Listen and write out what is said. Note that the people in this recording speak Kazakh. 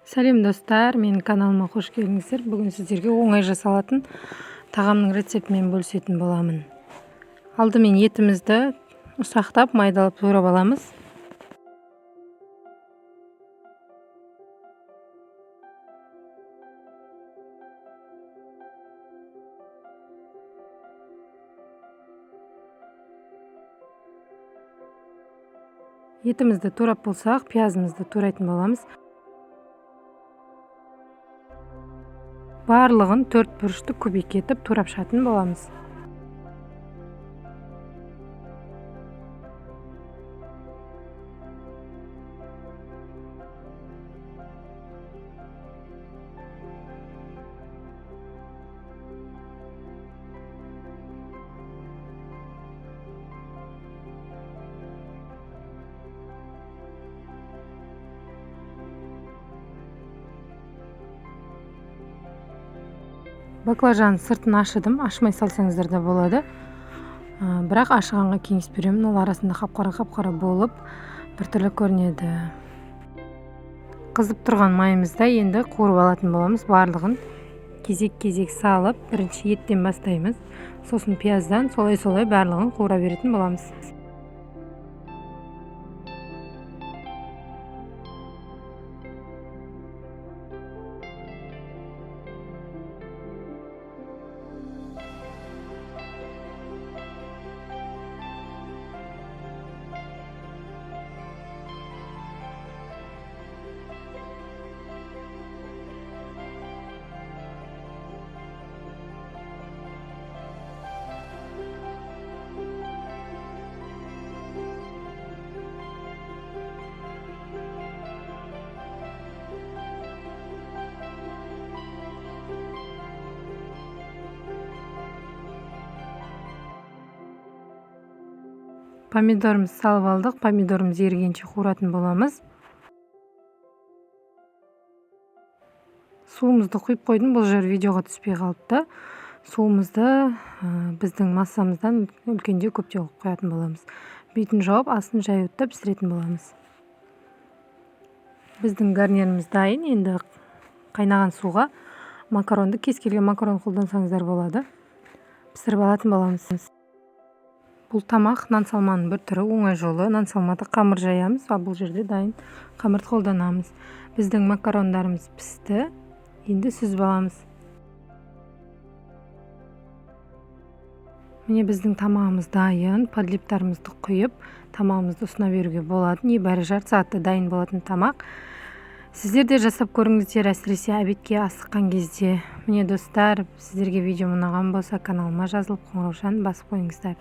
Сәлем достар, менің каналыма қош келдіңіздер. Бүгін сіздерге оңай жасалатын тағамның рецептімен бөлісетін боламын. Алдымен етімізді ұсақтап, майдалап турап аламыз. Етімізді турап болсақ, пиязымызды турайтын боламыз. Барлығын 4 бұрышты кубик етіп турап шығатын боламыз. Баклажан сыртын ашыдым, ашмай салсаңыздар да болады. Бірақ ашығанға кеңес беремін, ол арасында қап-қара болып біртүрлі көрінеді. Қызып тұрған майымызда енді қуырып алатын боламыз. Барлығын кезек-кезек салып, бірінші еттен бастаймыз. Сосын пияздан солай-солай барлығын қуыра беретін боламыз. Помидорымызды салып алдық, помидорымыз ерігенше қуыратын боламыз. Суымызды құйып қойдым, бұл жер видеоға түспей қалыпты. Суымызды біздің массамыздан үлкенде көпте қоятын боламыз. Бетін жауып, астын жаюттап пісіретін боламыз. Біздің гарниріміз дайын. Енді қайнаған суға макаронды, кез келген макарон қолдансаңыздар болады, пісіріп алатын боламыз. Бұл тамақ нан салманың бір түрі, оңай жолы. Нан салмада қамыр жаямыз, ал бұл жерде дайын қамырды қолданамыз. Біздің макарондарымыз пісті. Енді сүзіп аламыз. Міне біздің тамағымыз дайын. Подлиптарымызды құйып, тамағымызды ұсына беруге болады. Небәрі жарты сағатта дайын болатын тамақ. Сіздер де жасап көріңіздер, әсіресе обедке асыққан кезде. Міне достар, сіздерге видео ұнаған болса, каналыма жазылып, қоңыраушаны басып қойыңыздар.